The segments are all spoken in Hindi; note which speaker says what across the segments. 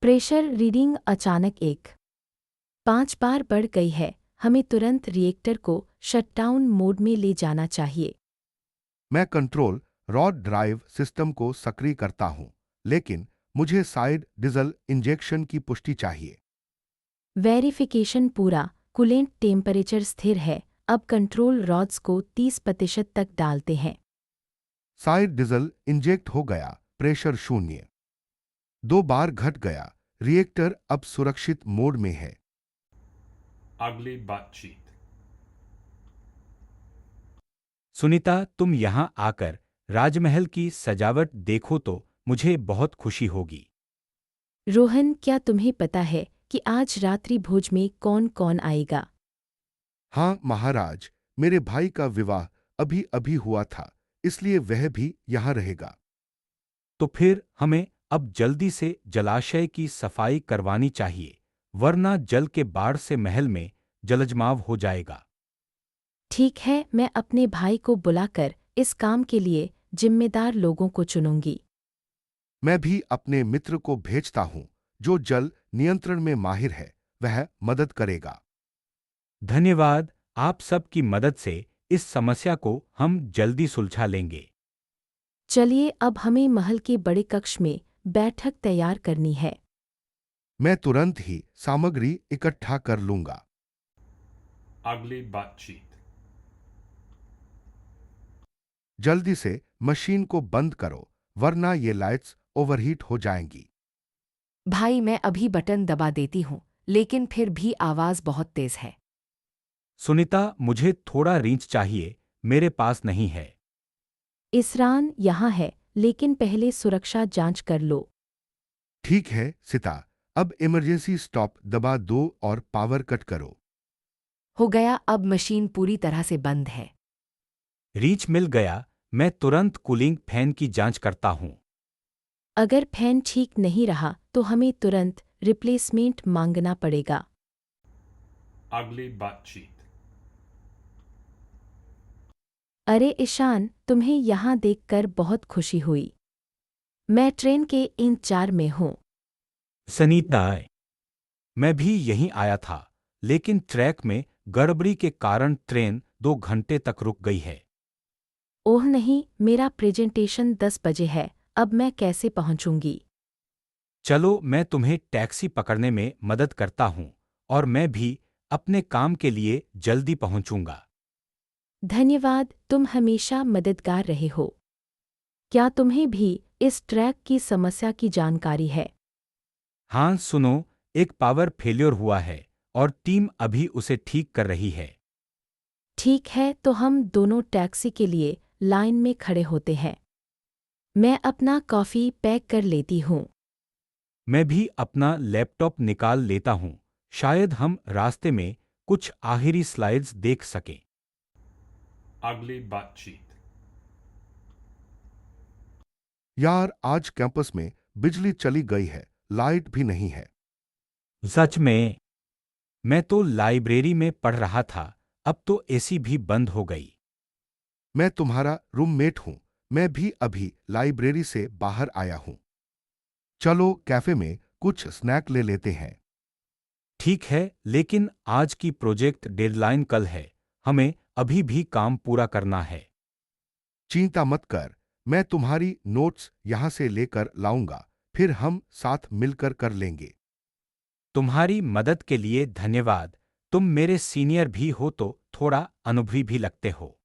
Speaker 1: प्रेशर रीडिंग अचानक 1.5 बार बढ़ गई है। हमें तुरंत रिएक्टर को शटडाउन मोड में ले जाना चाहिए।
Speaker 2: मैं कंट्रोल रॉड ड्राइव सिस्टम को सक्रिय करता हूं, लेकिन मुझे साइड डीजल इंजेक्शन की पुष्टि चाहिए।
Speaker 1: वेरिफिकेशन पूरा। कूलेंट टेम्परेचर स्थिर है। अब कंट्रोल रॉड्स को 30% तक डालते हैं।
Speaker 2: साइड डीजल इंजेक्ट हो गया, प्रेशर शून्य। 2 बार घट गया। रिएक्टर अब सुरक्षित मोड में है।
Speaker 3: अगली बातचीत।
Speaker 4: सुनीता, तुम यहाँ आकर राजमहल की सजावट देखो तो मुझे बहुत खुशी होगी।
Speaker 1: रोहन, क्या तुम्हें पता है कि आज रात्रि भोज में कौन कौन आएगा?
Speaker 2: हाँ महाराज, मेरे भाई का विवाह अभी अभी हुआ था, इसलिए वह भी यहाँ रहेगा।
Speaker 4: तो फिर हमें अब जल्दी से जलाशय की सफाई करवानी चाहिए, वरना जल के बाढ़ से महल में जलजमाव हो जाएगा।
Speaker 1: ठीक है, मैं अपने भाई को बुलाकर इस काम के लिए जिम्मेदार लोगों को चुनूंगी।
Speaker 2: मैं भी अपने मित्र को भेजता हूँ जो जल नियंत्रण में माहिर है, वह मदद करेगा।
Speaker 4: धन्यवाद, आप सब की मदद से इस समस्या को हम जल्दी सुलझा लेंगे।
Speaker 1: चलिए, अब हमें महल के बड़े कक्ष में बैठक तैयार करनी है।
Speaker 2: मैं तुरंत ही सामग्री इकट्ठा कर लूंगा।
Speaker 3: अगली बातचीत।
Speaker 2: जल्दी से मशीन को बंद करो, वरना ये लाइट्स ओवरहीट हो जाएंगी।
Speaker 5: भाई, मैं अभी बटन दबा देती हूँ, लेकिन फिर भी आवाज बहुत तेज है।
Speaker 4: सुनीता, मुझे थोड़ा रींच चाहिए, मेरे पास नहीं है।
Speaker 1: इसरान यहाँ है, लेकिन पहले सुरक्षा जांच कर लो।
Speaker 2: ठीक है सिता, अब इमरजेंसी स्टॉप दबा दो और पावर कट करो।
Speaker 5: हो गया, अब मशीन पूरी तरह से बंद है।
Speaker 4: रीच मिल गया, मैं तुरंत कूलिंग फैन की जांच करता हूँ।
Speaker 1: अगर फैन ठीक नहीं रहा तो हमें तुरंत रिप्लेसमेंट मांगना पड़ेगा।
Speaker 3: अगली बातचीत।
Speaker 1: अरे ईशान, तुम्हें यहाँ देखकर बहुत खुशी हुई। मैं ट्रेन के इंतजार में हूँ।
Speaker 4: सनीता, मैं भी यहीं आया था, लेकिन ट्रैक में गड़बड़ी के कारण ट्रेन 2 घंटे तक रुक गई है।
Speaker 1: ओह नहीं, मेरा प्रेजेंटेशन 10 बजे है। अब मैं कैसे पहुँचूंगी?
Speaker 4: चलो, मैं तुम्हें टैक्सी पकड़ने में मदद करता हूँ और मैं भी अपने काम के लिए जल्दी पहुँचूंगा।
Speaker 1: धन्यवाद, तुम हमेशा मददगार रहे हो। क्या तुम्हें भी इस ट्रैक की समस्या की जानकारी है?
Speaker 4: हाँ सुनो, एक पावर फेल्योर हुआ है और टीम अभी उसे ठीक कर रही है।
Speaker 1: ठीक है, तो हम दोनों टैक्सी के लिए लाइन में खड़े होते हैं। मैं अपना कॉफ़ी पैक कर लेती हूँ।
Speaker 4: मैं भी अपना लैपटॉप निकाल लेता हूँ, शायद हम रास्ते में कुछ आखिरी स्लाइड्स देख सकें।
Speaker 3: अगली बातचीत।
Speaker 2: यार, आज कैंपस में बिजली चली गई है, लाइट भी नहीं है।
Speaker 4: सच में? मैं तो लाइब्रेरी में पढ़ रहा था, अब तो एसी भी बंद हो गई।
Speaker 2: मैं तुम्हारा रूममेट हूँ, मैं भी अभी लाइब्रेरी से बाहर आया हूँ। चलो कैफे में कुछ स्नैक ले लेते हैं।
Speaker 4: ठीक है, लेकिन आज की प्रोजेक्ट डेडलाइन कल है, हमें अभी भी काम पूरा करना है।
Speaker 2: चिंता मत कर, मैं तुम्हारी नोट्स यहाँ से लेकर लाऊंगा, फिर हम साथ मिलकर कर लेंगे।
Speaker 4: तुम्हारी मदद के लिए धन्यवाद, तुम मेरे सीनियर भी हो तो थोड़ा अनुभवी भी लगते हो।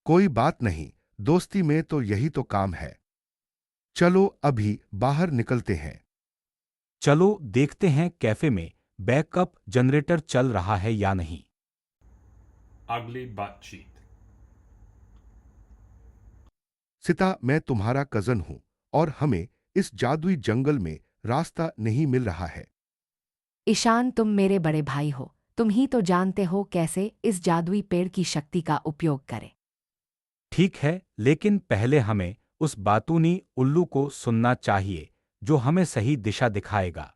Speaker 2: कोई बात नहीं, दोस्ती में तो यही तो काम है। चलो अभी बाहर निकलते हैं।
Speaker 4: चलो देखते हैं कैफे में बैकअप जनरेटर चल रहा है या नहीं।
Speaker 3: अगली बातचीत।
Speaker 2: सिता, मैं तुम्हारा कजन हूं और हमें इस जादुई जंगल में रास्ता नहीं मिल रहा है।
Speaker 5: ईशान, तुम मेरे बड़े भाई हो, तुम ही तो जानते हो कैसे इस जादुई पेड़ की शक्ति का उपयोग करें।
Speaker 4: ठीक है, लेकिन पहले हमें उस बातूनी उल्लू को सुनना चाहिए जो हमें सही दिशा दिखाएगा।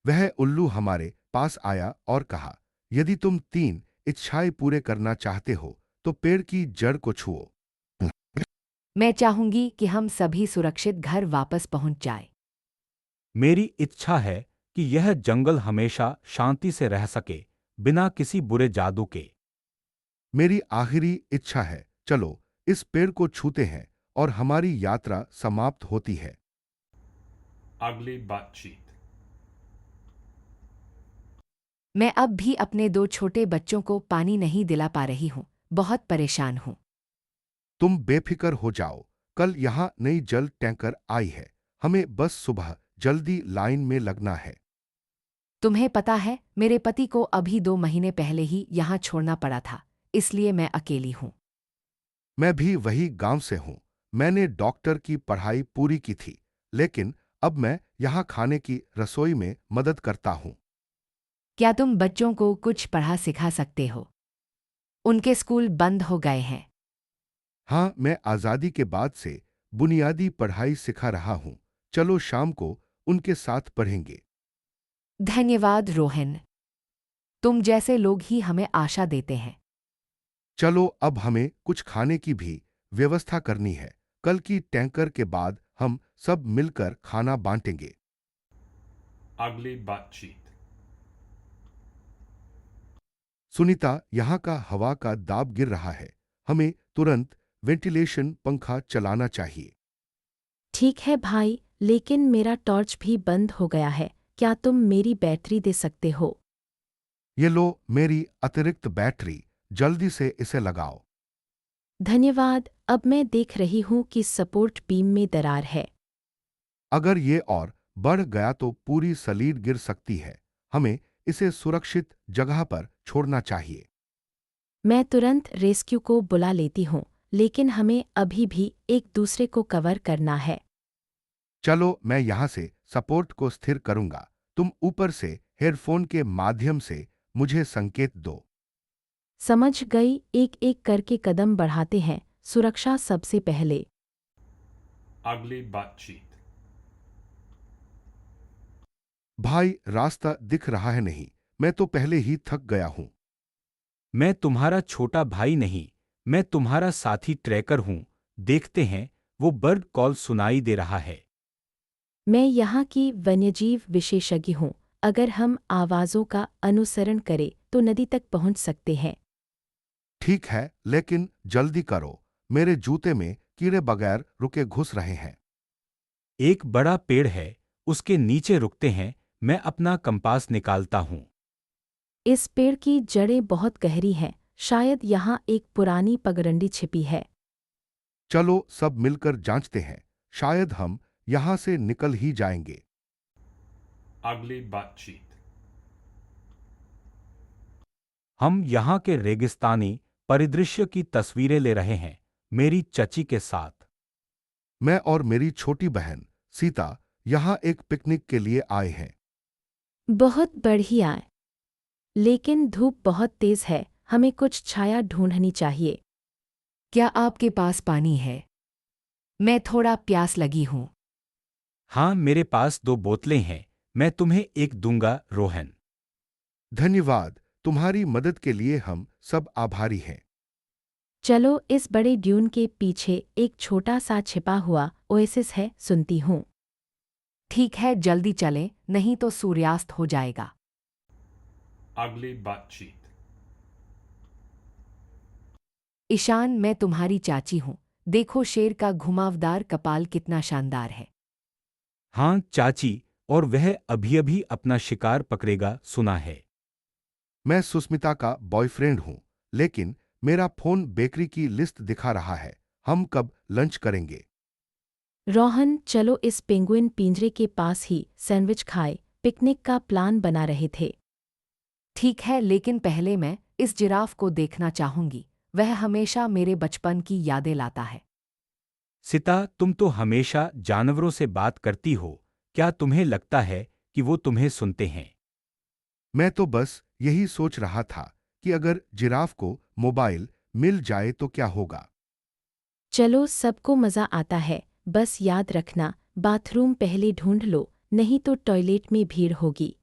Speaker 2: वह उल्लू हमारे पास आया और कहा, यदि तुम 3 इच्छाएं पूरे करना चाहते हो तो पेड़ की जड़ को छुओ।
Speaker 5: मैं चाहूंगी कि हम सभी सुरक्षित घर वापस पहुंच जाएं।
Speaker 4: मेरी इच्छा है कि यह जंगल हमेशा शांति से रह सके, बिना किसी बुरे जादू के।
Speaker 2: मेरी आखिरी इच्छा है, चलो इस पेड़ को छूते हैं और हमारी यात्रा समाप्त होती है।
Speaker 3: Ugly butt cheek.
Speaker 5: मैं अब भी अपने 2 छोटे बच्चों को पानी नहीं दिला पा रही हूँ। बहुत परेशान हूँ।
Speaker 2: तुम बेफिक्र हो जाओ, कल यहाँ नई जल टैंकर आई है। हमें बस सुबह जल्दी लाइन में लगना है।
Speaker 5: तुम्हें पता है, मेरे पति को अभी 2 महीने पहले ही यहाँ छोड़ना पड़ा था, इसलिए मैं अकेली हूँ।
Speaker 2: मैं भी वही गांव से हूँ। मैंने डॉक्टर की पढ़ाई पूरी की थी, लेकिन अब मैं यहाँ खाने की रसोई में मदद करता हूँ।
Speaker 5: क्या तुम बच्चों को कुछ पढ़ा सिखा सकते हो? उनके स्कूल बंद हो गए हैं।
Speaker 2: हाँ, मैं आज़ादी के बाद से बुनियादी पढ़ाई सिखा रहा हूँ। चलो शाम को उनके साथ पढ़ेंगे।
Speaker 5: धन्यवाद रोहन। तुम जैसे लोग ही हमें आशा देते हैं।
Speaker 2: चलो अब हमें कुछ खाने की भी व्यवस्था करनी है। कल की टैंकर के बाद हम सब मिलकर खाना बांटेंगे।
Speaker 3: Ugly butt cheek.
Speaker 2: सुनीता, यहाँ का हवा का दाब गिर रहा है। हमें तुरंत वेंटिलेशन पंखा चलाना चाहिए।
Speaker 1: ठीक है भाई, लेकिन मेरा टॉर्च भी बंद हो गया है। क्या तुम मेरी बैटरी दे सकते हो?
Speaker 2: ये लो मेरी अतिरिक्त बैटरी, जल्दी से इसे लगाओ।
Speaker 1: धन्यवाद। अब मैं देख रही हूँ कि सपोर्ट बीम में दरार है।
Speaker 2: अगर ये और बढ़ गया तो पूरी सलीड गिर सकती है। हमें इसे सुरक्षित जगह पर छोड़ना चाहिए।
Speaker 1: मैं तुरंत रेस्क्यू को बुला लेती हूँ, लेकिन हमें अभी भी एक दूसरे को कवर करना है।
Speaker 2: चलो मैं यहाँ से सपोर्ट को स्थिर करूंगा। तुम ऊपर से हेडफोन के माध्यम से मुझे संकेत दो।
Speaker 1: समझ गई। एक एक करके कदम बढ़ाते हैं। सुरक्षा सबसे पहले।
Speaker 3: Ugly butt cheek.
Speaker 2: भाई, रास्ता दिख रहा है नहीं। मैं तो पहले ही थक गया हूँ।
Speaker 4: मैं तुम्हारा छोटा भाई नहीं, मैं तुम्हारा साथी ट्रैकर हूँ। देखते हैं, वो बर्ड कॉल सुनाई दे रहा है।
Speaker 1: मैं यहाँ की वन्यजीव विशेषज्ञ हूँ। अगर हम आवाज़ों का अनुसरण करें तो नदी तक पहुँच सकते हैं।
Speaker 2: ठीक है, लेकिन जल्दी करो। मेरे जूते में कीड़े बगैर रुके घुस रहे हैं।
Speaker 4: एक बड़ा पेड़ है, उसके नीचे रुकते हैं। मैं अपना कंपास निकालता हूँ।
Speaker 1: इस पेड़ की जड़ें बहुत गहरी हैं। शायद यहाँ एक पुरानी पगडंडी छिपी है।
Speaker 2: चलो सब मिलकर जांचते हैं। शायद हम यहाँ से निकल ही जाएंगे।
Speaker 3: Ugly butt cheek.
Speaker 4: हम यहाँ के रेगिस्तानी परिदृश्य की तस्वीरें ले रहे हैं, मेरी चची के साथ।
Speaker 2: मैं और मेरी छोटी बहन सीता यहाँ एक पिकनिक के लिए आए हैं।
Speaker 1: बहुत बढ़िया। लेकिन धूप बहुत तेज है। हमें कुछ छाया ढूंढनी चाहिए।
Speaker 5: क्या आपके पास पानी है? मैं थोड़ा प्यास लगी हूँ।
Speaker 4: हाँ, मेरे पास 2 बोतलें हैं। मैं तुम्हें एक दूंगा, रोहन।
Speaker 2: धन्यवाद। तुम्हारी मदद के लिए हम सब आभारी हैं।
Speaker 1: चलो इस बड़े ड्यून के पीछे एक छोटा सा छिपा हुआ ओएसिस है, सुनती हूँ।
Speaker 5: ठीक है, जल्दी चलें, नहीं तो सूर्यास्त हो जाएगा।
Speaker 3: Ugly butt cheek.
Speaker 5: ईशान, मैं तुम्हारी चाची हूँ। देखो शेर का घुमावदार कपाल कितना शानदार है।
Speaker 4: हाँ चाची, और वह अभी-अभी अपना शिकार पकड़ेगा, सुना है।
Speaker 2: मैं सुस्मिता का बॉयफ्रेंड हूँ, लेकिन मेरा फोन बेकरी की लिस्ट दिखा रहा है। हम कब लंच करेंगे?
Speaker 1: रोहन, चलो इस पेंगुइन पिंजरे के पास ही सैंडविच खाए। पिकनिक का प्लान बना रहे थे।
Speaker 5: ठीक है, लेकिन पहले मैं इस जिराफ को देखना चाहूंगी। वह हमेशा मेरे बचपन की यादें लाता है।
Speaker 4: सीता, तुम तो हमेशा जानवरों से बात करती हो। क्या तुम्हें लगता है कि वो तुम्हें सुनते हैं?
Speaker 2: मैं तो बस यही सोच रहा था कि अगर जिराफ को मोबाइल मिल जाए तो क्या होगा।
Speaker 1: चलो, सबको मज़ा आता है। बस याद रखना, बाथरूम पहले ढूंढ लो, नहीं तो टॉयलेट में भीड़ होगी।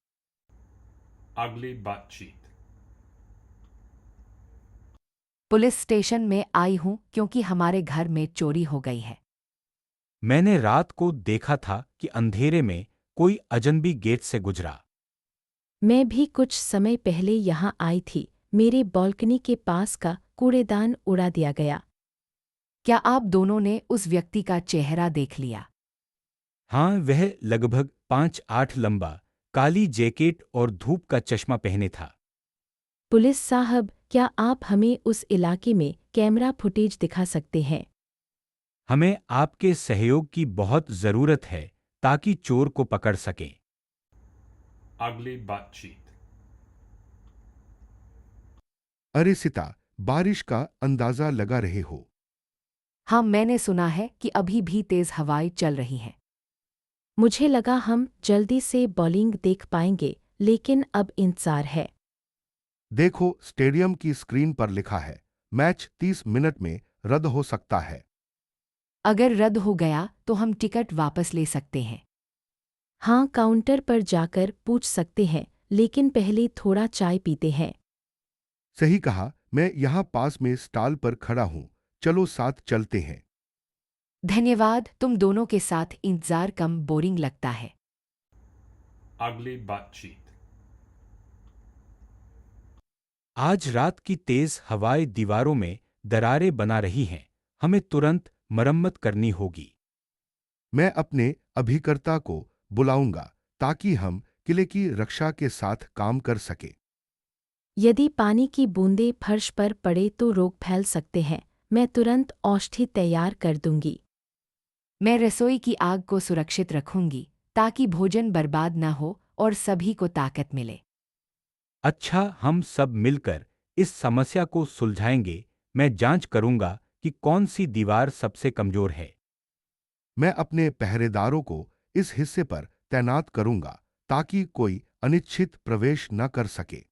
Speaker 3: Ugly butt cheek.
Speaker 5: Police station में आई हूँ क्योंकि हमारे घर में चोरी हो गई है।
Speaker 4: मैंने रात को देखा था कि अंधेरे में कोई अजनबी गेट से गुजरा।
Speaker 1: मैं भी कुछ समय पहले यहाँ आई थी। मेरे बालकनी के पास का कूड़ेदान उड़ा दिया गया।
Speaker 5: क्या आप दोनों ने उस व्यक्ति का चेहरा देख लिया?
Speaker 4: हाँ, वह लगभग 5'8" लंबा, काली जैकेट और धूप का चश्मा पहने था।
Speaker 1: पुलिस साहब, क्या आप हमें उस इलाके में कैमरा फुटेज दिखा सकते हैं?
Speaker 4: हमें आपके सहयोग की बहुत जरूरत है ताकि चोर को पकड़ सकें।
Speaker 3: Ugly बातचीत।
Speaker 2: अरे सिता, बारिश का अंदाजा लगा रहे हो?
Speaker 5: हाँ, मैंने सुना है कि अभी भी तेज हवाएं चल रही हैं।
Speaker 1: मुझे लगा हम जल्दी से बॉलिंग देख पाएंगे, लेकिन अब इंतजार है।
Speaker 2: देखो, स्टेडियम की स्क्रीन पर लिखा है, मैच 30 मिनट में रद्द हो सकता है।
Speaker 5: अगर रद्द हो गया तो हम टिकट वापस ले सकते हैं।
Speaker 1: हाँ, काउंटर पर जाकर पूछ सकते हैं, लेकिन पहले थोड़ा चाय पीते हैं।
Speaker 2: सही कहा, मैं यहाँ पास में स्टॉल पर खड़ा हूँ। चलो साथ चलते हैं।
Speaker 5: धन्यवाद, तुम दोनों के साथ इंतजार कम बोरिंग लगता है।
Speaker 3: Ugly बातचीत।
Speaker 4: आज रात की तेज हवाएं दीवारों में दरारें बना रही हैं। हमें तुरंत मरम्मत करनी होगी।
Speaker 2: मैं अपने अभिकर्ता को बुलाऊंगा ताकि हम किले की रक्षा के साथ काम कर सके।
Speaker 1: यदि पानी की बूंदें फर्श पर पड़े तो रोग फैल सकते हैं। मैं तुरंत औषधि तैयार कर दूंगी।
Speaker 5: मैं रसोई की आग को सुरक्षित रखूंगी ताकि भोजन बर्बाद न हो और सभी को ताकत मिले।
Speaker 4: अच्छा, हम सब मिलकर इस समस्या को सुलझाएंगे। मैं जांच करूंगा कि कौन सी दीवार सबसे कमजोर है।
Speaker 2: मैं अपने पहरेदारों को इस हिस्से पर तैनात करूंगा ताकि कोई अनिच्छित प्रवेश न कर सके।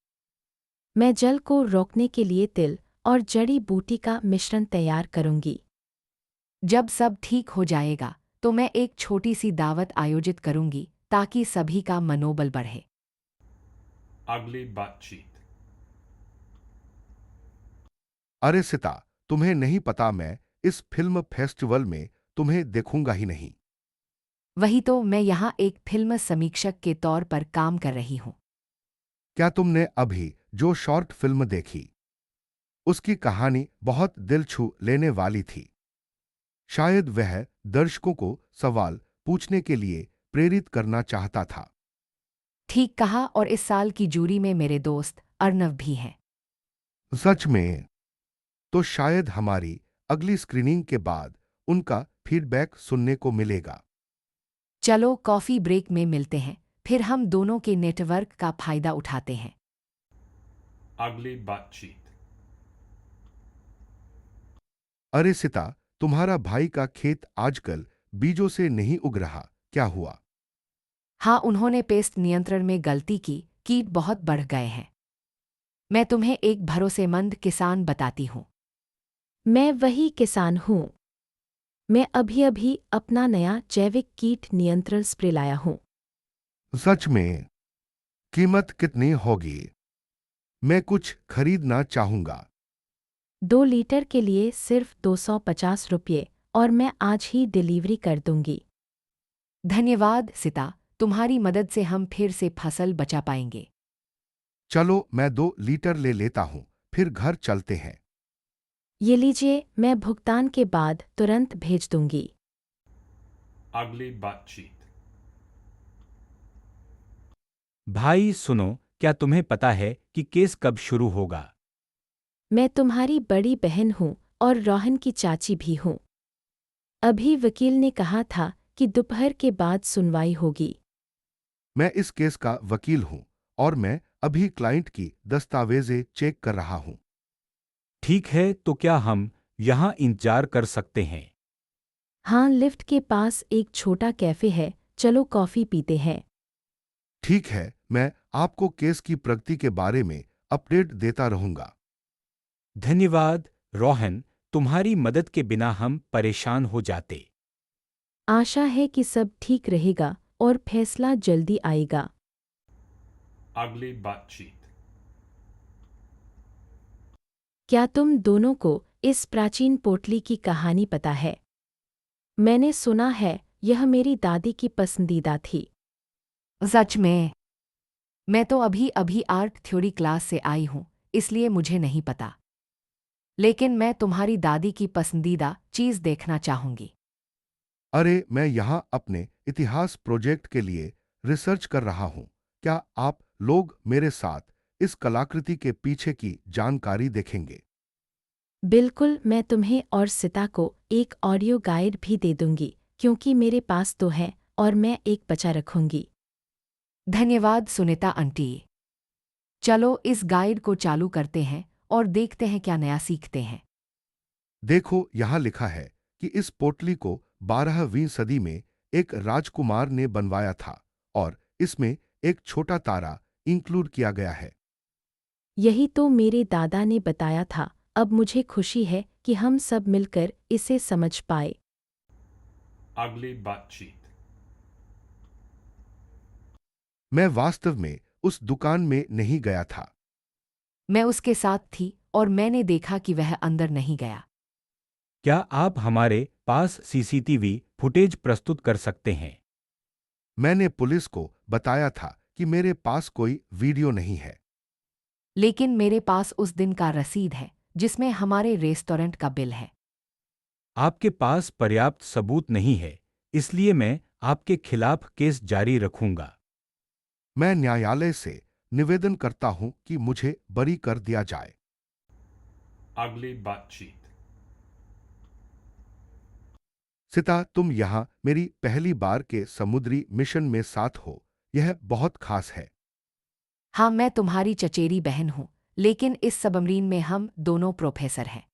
Speaker 1: मैं जल को रोकने के लिए तिल और जड़ी बूटी का मिश्रण तैयार करूंगी।
Speaker 5: जब सब ठीक हो जाएगा तो मैं एक छोटी सी दावत आयोजित करूंगी ताकि सभी का मनोबल बढ़े।
Speaker 3: Ugly बातचीत।
Speaker 2: अरे सिता, तुम्हें नहीं पता, मैं इस फिल्म फेस्टिवल में तुम्हें देखूंगा ही नहीं।
Speaker 5: वही तो, मैं यहाँ एक फिल्म समीक्षक के तौर पर काम कर रही हूँ।
Speaker 2: क्या तुमने अभी जो शॉर्ट फिल्म देखी? उसकी कहानी बहुत दिल छू लेने वाली थी। शायद वह दर्शकों को सवाल पूछने के लिए प्रेरित करना चाहता था।
Speaker 5: ठीक कहा, और इस साल की जूरी में मेरे दोस्त अर्नव भी हैं।
Speaker 2: सच में? तो शायद हमारी अगली स्क्रीनिंग के बाद उनका फीडबैक सुनने को मिलेगा।
Speaker 5: चलो कॉफ़ी ब्रेक में मिलते हैं, फिर हम दोनों के नेटवर्क का फायदा उठाते हैं।
Speaker 3: Ugly बातचीत।
Speaker 2: अरे सिता, तुम्हारा भाई का खेत आजकल बीजों से नहीं उग रहा, क्या हुआ?
Speaker 5: हाँ, उन्होंने पेस्ट नियंत्रण में गलती की, कीट बहुत बढ़ गए हैं। मैं तुम्हें एक भरोसेमंद किसान बताती हूँ।
Speaker 1: मैं वही किसान हूँ। मैं अभी अपना नया जैविक कीट नियंत्रण स्प्रे लाया हूँ।
Speaker 2: सच में? कीमत कितनी होगी? मैं कुछ खरीदना चाहूंगा।
Speaker 1: 2 लीटर के लिए सिर्फ 250 रुपये, और मैं आज ही डिलीवरी कर दूंगी।
Speaker 5: धन्यवाद सिता, तुम्हारी मदद से हम फिर से फसल बचा पाएंगे।
Speaker 2: चलो, मैं 2 लीटर ले लेता हूं, फिर घर चलते हैं।
Speaker 1: ये लीजिए, मैं भुगतान के बाद तुरंत भेज दूंगी।
Speaker 3: Ugly बातचीत।
Speaker 4: भाई सुनो, क्या तुम्हें पता है कि केस कब शुरू होगा?
Speaker 1: मैं तुम्हारी बड़ी बहन हूँ और रोहन की चाची भी हूँ। अभी वकील ने कहा था कि दोपहर के बाद सुनवाई होगी।
Speaker 2: मैं इस केस का वकील हूं और मैं अभी क्लाइंट की दस्तावेजें चेक कर रहा हूं।
Speaker 4: ठीक है, तो क्या हम यहाँ इंतजार कर सकते हैं?
Speaker 1: हाँ, लिफ्ट के पास एक छोटा कैफे है, चलो कॉफ़ी पीते हैं।
Speaker 2: ठीक है, मैं आपको केस की प्रगति के बारे में अपडेट देता रहूंगा।
Speaker 4: धन्यवाद रोहन, तुम्हारी मदद के बिना हम परेशान हो जाते।
Speaker 1: आशा है कि सब ठीक रहेगा और फैसला जल्दी आएगा।
Speaker 3: Ugly बातचीत।
Speaker 1: क्या तुम दोनों को इस प्राचीन पोटली की कहानी पता है? मैंने सुना है यह मेरी दादी की पसंदीदा थी।
Speaker 5: सच में? मैं तो अभी अभी आर्ट थ्योरी क्लास से आई हूँ, इसलिए मुझे नहीं पता। लेकिन मैं तुम्हारी दादी की पसंदीदा चीज़ देखना चाहूंगी।
Speaker 2: अरे, मैं यहाँ अपने इतिहास प्रोजेक्ट के लिए रिसर्च कर रहा हूँ। क्या आप लोग मेरे साथ इस कलाकृति के पीछे की जानकारी देखेंगे?
Speaker 1: बिल्कुल, मैं तुम्हें और सिता को एक ऑडियो गाइड भी दे दूंगी, क्योंकि मेरे पास तो है और मैं एक बचा रखूंगी।
Speaker 5: धन्यवाद सुनीता आंटी। चलो इस गाइड को चालू करते हैं और देखते हैं क्या नया सीखते हैं।
Speaker 2: देखो, यहाँ लिखा है कि इस पोटली को 12वीं सदी में एक राजकुमार ने बनवाया था और इसमें एक छोटा तारा इंक्लूड किया गया है।
Speaker 1: यही तो मेरे दादा ने बताया था। अब मुझे खुशी है कि हम सब मिलकर इसे समझ पाए।
Speaker 3: Ugly बातचीत।
Speaker 2: मैं वास्तव में उस दुकान में नहीं गया था।
Speaker 5: मैं उसके साथ थी और मैंने देखा कि वह अंदर नहीं गया।
Speaker 4: क्या आप हमारे पास सीसीटीवी फुटेज प्रस्तुत कर सकते हैं?
Speaker 2: मैंने पुलिस को बताया था कि मेरे पास कोई वीडियो नहीं है।
Speaker 5: लेकिन मेरे पास उस दिन का रसीद है जिसमें हमारे रेस्टोरेंट का बिल है।
Speaker 4: आपके पास पर्याप्त सबूत नहीं है, इसलिए मैं आपके खिलाफ केस जारी रखूंगा।
Speaker 2: मैं न्यायालय से निवेदन करता हूं कि मुझे बरी कर दिया जाए।
Speaker 3: Ugly बातचीत।
Speaker 2: सिता, तुम यहाँ मेरी पहली बार के समुद्री मिशन में साथ हो। यह बहुत खास है।
Speaker 5: हाँ, मैं तुम्हारी चचेरी बहन हूँ, लेकिन इस सबमरीन में हम दोनों प्रोफेसर हैं।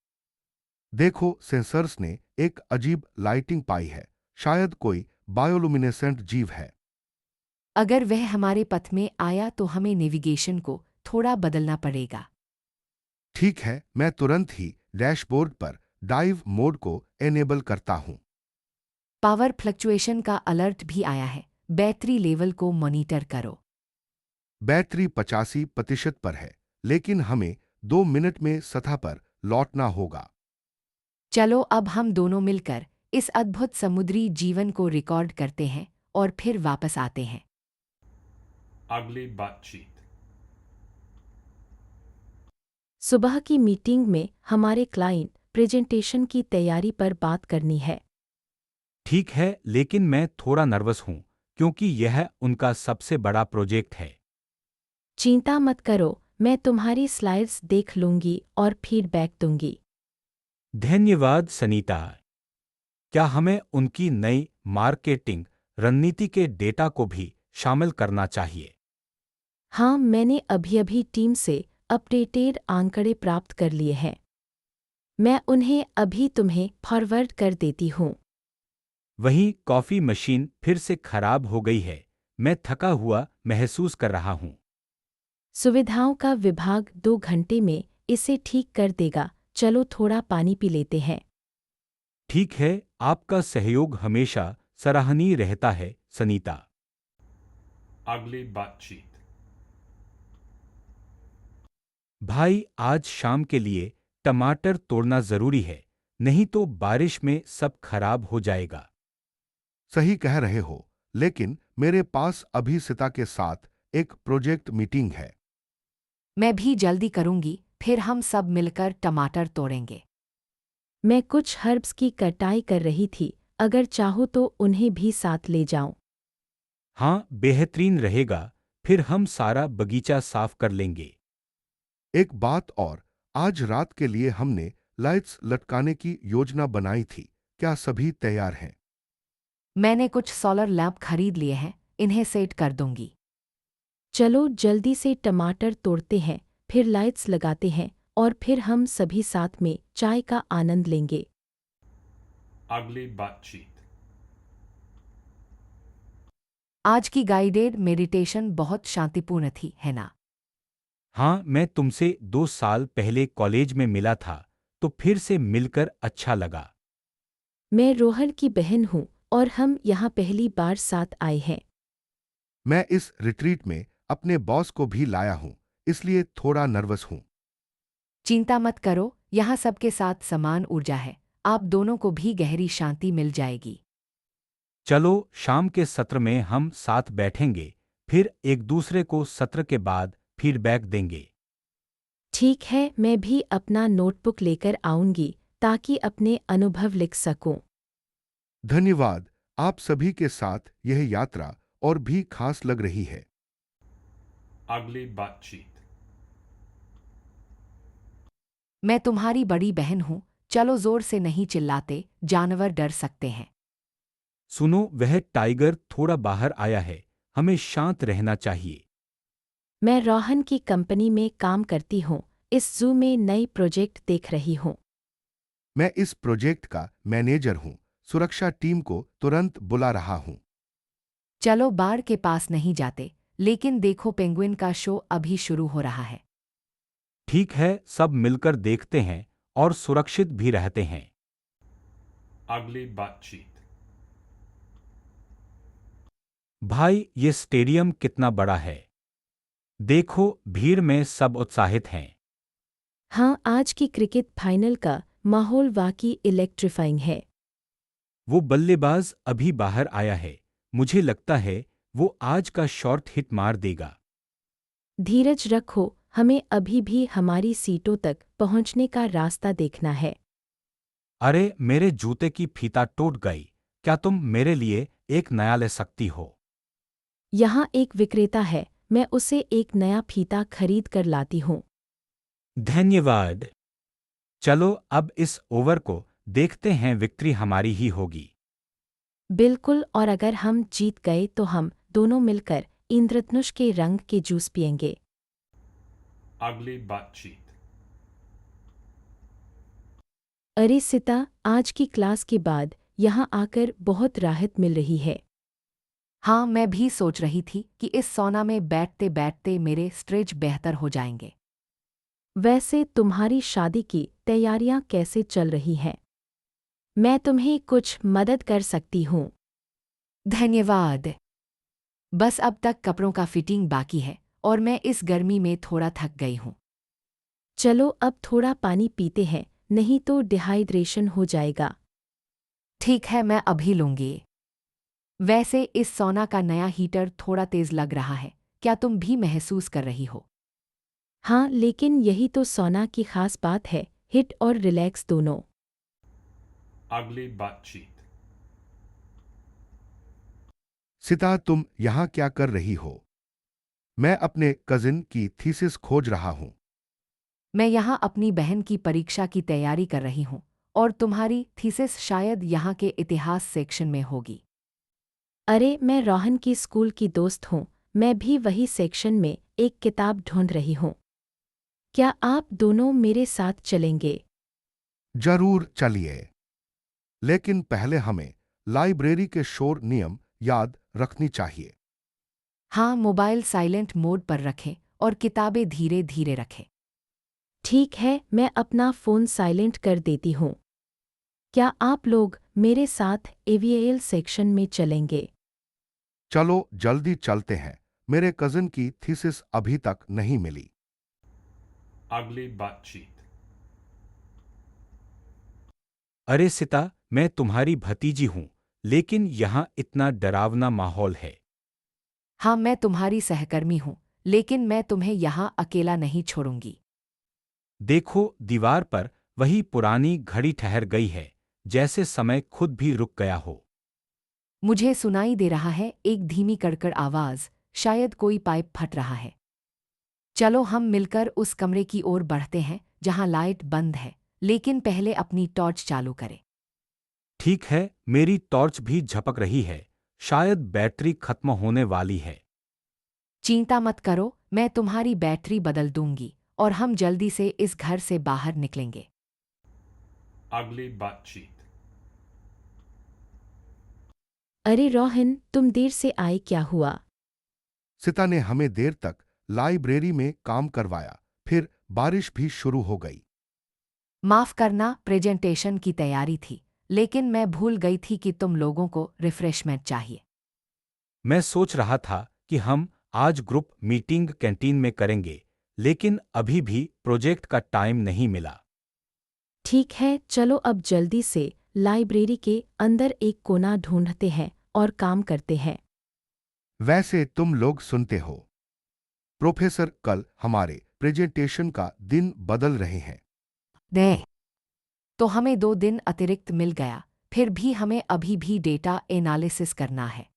Speaker 2: देखो, सेंसर्स ने एक अजीब लाइटिंग पाई है। शायद कोई बायोलुमिनेसेंट जीव है।
Speaker 5: अगर वह हमारे पथ में आया तो हमें नेविगेशन को थोड़ा बदलना पड़ेगा।
Speaker 2: ठीक है, मैं तुरंत ही डैशबोर्ड पर डाइव मोड को एनेबल करता हूं।
Speaker 5: पावर फ्लक्चुएशन का अलर्ट भी आया है। बैटरी लेवल को मॉनिटर करो।
Speaker 2: बैटरी 85% पर है, लेकिन हमें 2 मिनट में सतह पर लौटना होगा।
Speaker 5: चलो अब हम दोनों मिलकर इस अद्भुत समुद्री जीवन को रिकॉर्ड करते हैं और फिर वापस आते हैं।
Speaker 3: Ugly बातचीत।
Speaker 1: सुबह की मीटिंग में हमारे क्लाइंट प्रेजेंटेशन की तैयारी पर बात करनी है।
Speaker 4: ठीक है, लेकिन मैं थोड़ा नर्वस हूं क्योंकि यह उनका सबसे बड़ा प्रोजेक्ट है।
Speaker 1: चिंता मत करो, मैं तुम्हारी स्लाइड्स देख लूंगी और फीडबैक दूंगी।
Speaker 4: धन्यवाद सनीता। क्या हमें उनकी नई मार्केटिंग रणनीति के डेटा को भी शामिल करना चाहिए?
Speaker 1: हाँ, मैंने अभी-अभी टीम से अपडेटेड आंकड़े प्राप्त कर लिए हैं। मैं उन्हें अभी तुम्हें फॉरवर्ड कर देती हूँ।
Speaker 4: वहीं कॉफी मशीन फिर से खराब हो गई है। मैं थका हुआ महसूस कर रहा हूँ।
Speaker 1: सुविधाओं का विभाग 2 घंटे में इसे ठीक कर देगा। चलो थोड़ा पानी पी लेते हैं।
Speaker 4: ठीक है, आपका सहयोग हमेशा सराहनीय रहता है, सनीता।
Speaker 3: Ugly बातचीत।
Speaker 4: भाई, आज शाम के लिए टमाटर तोड़ना जरूरी है, नहीं तो बारिश में सब खराब हो जाएगा।
Speaker 2: सही कह रहे हो, लेकिन मेरे पास अभी सिता के साथ एक प्रोजेक्ट मीटिंग है।
Speaker 5: मैं भी जल्दी करूंगी, फिर हम सब मिलकर टमाटर तोड़ेंगे।
Speaker 1: मैं कुछ हर्ब्स की कटाई कर रही थी। अगर चाहो तो उन्हें भी साथ ले जाऊं।
Speaker 4: हाँ, बेहतरीन रहेगा। फिर हम सारा बगीचा साफ कर लेंगे।
Speaker 2: एक बात और, आज रात के लिए हमने लाइट्स लटकाने की योजना बनाई थी। क्या सभी तैयार हैं?
Speaker 5: मैंने कुछ सोलर लैंप खरीद लिए हैं, इन्हें सेट कर दूंगी।
Speaker 1: चलो जल्दी से टमाटर तोड़ते हैं, फिर लाइट्स लगाते हैं और फिर हम सभी साथ में चाय का आनंद लेंगे।
Speaker 3: Ugly बातचीत।
Speaker 5: आज की गाइडेड मेडिटेशन बहुत शांतिपूर्ण थी, है ना?
Speaker 4: हाँ, मैं तुमसे 2 साल पहले कॉलेज में मिला था, तो फिर से मिलकर अच्छा लगा।
Speaker 1: मैं रोहन की बहन हूँ और हम यहाँ पहली बार साथ आए हैं।
Speaker 2: मैं इस रिट्रीट में अपने बॉस को भी लाया हूं, इसलिए थोड़ा नर्वस हूं।
Speaker 5: चिंता मत करो, यहाँ सबके साथ समान ऊर्जा है। आप दोनों को भी गहरी शांति मिल जाएगी।
Speaker 4: चलो, शाम के सत्र में हम साथ बैठेंगे। फिर एक दूसरे को सत्र के बाद फीडबैक देंगे।
Speaker 1: ठीक है, मैं भी अपना नोटबुक लेकर आऊंगी ताकि अपने अनुभव लिख सकूं।
Speaker 2: धन्यवाद। आप सभी के साथ यह यात्रा और भी खास लग रही है।
Speaker 3: Ugly बातचीत।
Speaker 5: मैं तुम्हारी बड़ी बहन हूं, चलो जोर से नहीं चिल्लाते, जानवर डर सकते हैं।
Speaker 4: सुनो, वह टाइगर थोड़ा बाहर आया है, हमें शांत रहना चाहिए।
Speaker 1: मैं रोहन की कंपनी में काम करती हूँ, इस जू में नई प्रोजेक्ट देख रही हूँ।
Speaker 2: मैं इस प्रोजेक्ट का मैनेजर हूं, सुरक्षा टीम को तुरंत बुला रहा हूं।
Speaker 5: चलो बाढ़ के पास नहीं जाते, लेकिन देखो पेंगुइन का शो अभी शुरू हो रहा है।
Speaker 4: ठीक है, सब मिलकर देखते हैं और सुरक्षित भी रहते हैं।
Speaker 3: Ugly बातचीत।
Speaker 4: भाई, ये स्टेडियम कितना बड़ा है। देखो, भीड़ में सब उत्साहित हैं।
Speaker 1: हाँ, आज की क्रिकेट फाइनल का माहौल वाकई इलेक्ट्रीफाइंग है।
Speaker 4: वो बल्लेबाज अभी बाहर आया है, मुझे लगता है वो आज का शॉर्ट हिट मार देगा।
Speaker 1: धीरज रखो, हमें अभी भी हमारी सीटों तक पहुंचने का रास्ता देखना है।
Speaker 4: अरे, मेरे जूते की फीता टूट गई, क्या तुम मेरे लिए एक नया ले सकती हो?
Speaker 1: यहाँ एक विक्रेता है, मैं उसे एक नया फीता खरीद कर लाती हूँ।
Speaker 4: धन्यवाद। चलो अब इस ओवर को देखते हैं, विक्ट्री हमारी ही होगी।
Speaker 1: बिल्कुल, और अगर हम जीत गए तो हम दोनों मिलकर इंद्रधनुष के रंग के जूस पिएंगे।
Speaker 3: Ugly बातचीत।
Speaker 1: अरे सिता, आज की क्लास के बाद यहाँ आकर बहुत राहत मिल रही है।
Speaker 5: हाँ, मैं भी सोच रही थी कि इस सौना में बैठते बैठते मेरे स्ट्रेच बेहतर हो जाएंगे।
Speaker 1: वैसे तुम्हारी शादी की तैयारियां कैसे चल रही हैं? मैं तुम्हें कुछ मदद कर सकती हूँ।
Speaker 5: धन्यवाद। बस अब तक कपड़ों का फिटिंग बाकी है और मैं इस गर्मी में थोड़ा थक गई हूँ।
Speaker 1: चलो अब थोड़ा पानी पीते हैं, नहीं तो डिहाइड्रेशन हो जाएगा।
Speaker 5: ठीक है, मैं अभी लूंगी। वैसे इस सौना का नया हीटर थोड़ा तेज लग रहा है, क्या तुम भी महसूस कर रही हो?
Speaker 1: हाँ, लेकिन यही तो सौना की खास बात है, हिट और रिलैक्स दोनों।
Speaker 3: Ugly बातचीत।
Speaker 2: सिता, तुम यहाँ क्या कर रही हो? मैं अपने कजिन की थीसिस खोज रहा हूं।
Speaker 5: मैं यहाँ अपनी बहन की परीक्षा की तैयारी कर रही हूँ और तुम्हारी थीसिस शायद यहाँ के इतिहास सेक्शन में होगी।
Speaker 1: अरे, मैं रोहन की स्कूल की दोस्त हूँ, मैं भी वही सेक्शन में एक किताब ढूंढ रही हूँ। क्या आप दोनों मेरे साथ चलेंगे?
Speaker 2: जरूर, चलिए। लेकिन पहले हमें लाइब्रेरी के शोर नियम याद रखनी चाहिए।
Speaker 5: हाँ, मोबाइल साइलेंट मोड पर रखें और किताबें धीरे धीरे रखें।
Speaker 1: ठीक है, मैं अपना फ़ोन साइलेंट कर देती हूँ। क्या आप लोग मेरे साथ एवीएल सेक्शन में चलेंगे?
Speaker 2: चलो जल्दी चलते हैं, मेरे कजिन की थीसिस अभी तक नहीं मिली।
Speaker 3: Ugly बातचीत।
Speaker 4: अरे सिता, मैं तुम्हारी भतीजी हूँ, लेकिन यहाँ इतना डरावना माहौल है।
Speaker 5: हाँ, मैं तुम्हारी सहकर्मी हूँ, लेकिन मैं तुम्हें यहाँ अकेला नहीं छोड़ूंगी।
Speaker 4: देखो, दीवार पर वही पुरानी घड़ी ठहर गई है, जैसे समय खुद भी रुक गया हो।
Speaker 5: मुझे सुनाई दे रहा है एक धीमी कड़कड़ आवाज़, शायद कोई पाइप फट रहा है। चलो हम मिलकर उस कमरे की ओर बढ़ते हैं जहाँ लाइट बंद है, लेकिन पहले अपनी टॉर्च चालू करें।
Speaker 4: ठीक है, मेरी टॉर्च भी झपक रही है, शायद बैटरी खत्म होने वाली है।
Speaker 5: चिंता मत करो, मैं तुम्हारी बैटरी बदल दूंगी और हम जल्दी से इस घर से बाहर निकलेंगे।
Speaker 3: Ugly बातचीत।
Speaker 1: अरे रोहन, तुम देर से आए, क्या हुआ?
Speaker 2: सिता ने हमें देर तक लाइब्रेरी में काम करवाया, फिर बारिश भी शुरू हो गई।
Speaker 5: माफ करना, प्रेजेंटेशन की तैयारी थी, लेकिन मैं भूल गई थी कि तुम लोगों को रिफ्रेशमेंट चाहिए।
Speaker 4: मैं सोच रहा था कि हम आज ग्रुप मीटिंग कैंटीन में करेंगे, लेकिन अभी भी प्रोजेक्ट का टाइम नहीं मिला।
Speaker 1: ठीक है, चलो अब जल्दी से लाइब्रेरी के अंदर एक कोना ढूंढते हैं और काम करते हैं।
Speaker 2: वैसे तुम लोग सुनते हो प्रोफेसर, कल हमारे प्रेजेंटेशन का दिन बदल रहे हैं।
Speaker 5: दे तो हमें 2 दिन अतिरिक्त मिल गया, फिर भी हमें अभी भी डेटा एनालिसिस करना है।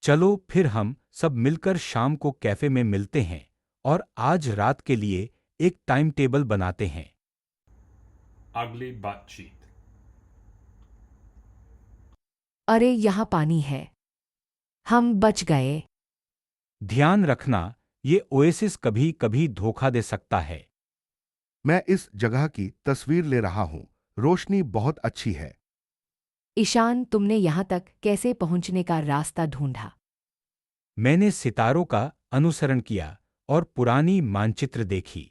Speaker 4: चलो फिर हम सब मिलकर शाम को कैफे में मिलते हैं और आज रात के लिए एक टाइम टेबल बनाते हैं।
Speaker 3: अगली बातचीत।
Speaker 5: अरे यहाँ पानी है, हम बच गए।
Speaker 4: ध्यान रखना, ये ओएसिस कभी कभी धोखा दे सकता है।
Speaker 2: मैं इस जगह की तस्वीर ले रहा हूँ, रोशनी बहुत अच्छी है।
Speaker 5: ईशान, तुमने यहाँ तक कैसे पहुँचने का रास्ता ढूंढा?
Speaker 4: मैंने सितारों का अनुसरण किया और पुरानी मानचित्र देखी।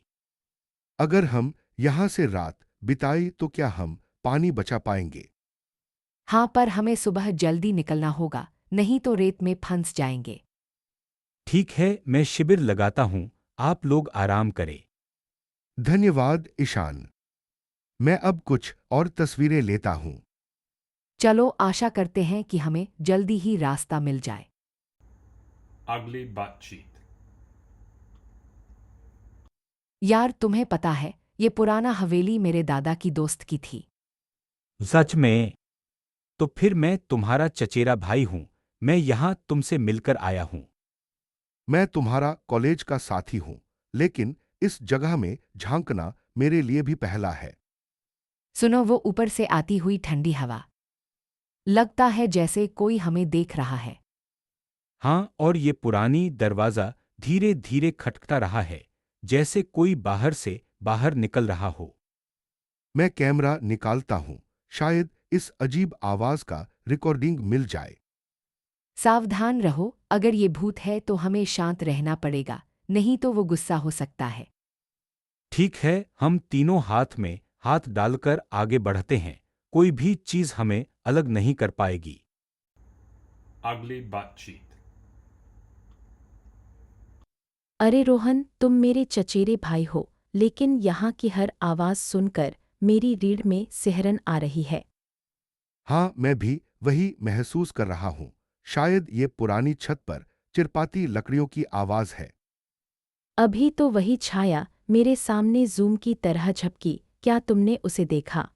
Speaker 2: अगर हम यहाँ से रात बिताई तो क्या हम पानी बचा पाएंगे?
Speaker 5: हाँ, पर हमें सुबह जल्दी निकलना होगा, नहीं तो रेत में फंस जाएंगे।
Speaker 4: ठीक है, मैं शिविर लगाता हूँ, आप लोग आराम करें।
Speaker 2: धन्यवाद ईशान। मैं अब कुछ और तस्वीरें लेता हूँ।
Speaker 5: चलो, आशा करते हैं कि हमें जल्दी ही रास्ता मिल जाए।
Speaker 3: अगली बातचीत।
Speaker 5: यार, तुम्हें पता है, ये पुराना हवेली मेरे दादा की दोस्त की थी।
Speaker 4: सच में? तो फिर मैं तुम्हारा चचेरा भाई हूँ, मैं यहाँ तुमसे मिलकर आया हूँ।
Speaker 2: मैं तुम्हारा कॉलेज का साथी हूँ, लेकिन इस जगह में झांकना मेरे लिए भी पहला है।
Speaker 5: सुनो, वो ऊपर से आती हुई ठंडी हवा। लगता है जैसे कोई हमें देख रहा है।
Speaker 4: हाँ, और ये पुरानी दरवाज़ा धीरे धीरे खटखटा रहा है, जैसे कोई बाहर से बाहर निकल रहा हो।
Speaker 2: मैं कैमरा निकालता हूँ, शायद इस अजीब आवाज का रिकॉर्डिंग मिल जाए।
Speaker 5: सावधान रहो, अगर ये भूत है तो हमें शांत रहना पड़ेगा, नहीं तो वो गुस्सा हो सकता है।
Speaker 4: ठीक है, हम तीनों हाथ में हाथ डालकर आगे बढ़ते हैं, कोई भी चीज हमें अलग नहीं कर पाएगी।
Speaker 3: अगली बातचीत।
Speaker 1: अरे रोहन, तुम मेरे चचेरे भाई हो, लेकिन यहाँ की हर आवाज़ सुनकर मेरी रीढ़ में सिहरन आ रही है।
Speaker 2: हाँ, मैं भी वही महसूस कर रहा हूँ। शायद ये पुरानी छत पर चिरपाती लकड़ियों की आवाज है।
Speaker 1: अभी तो वही छाया मेरे सामने जूम की तरह झपकी, क्या तुमने उसे देखा?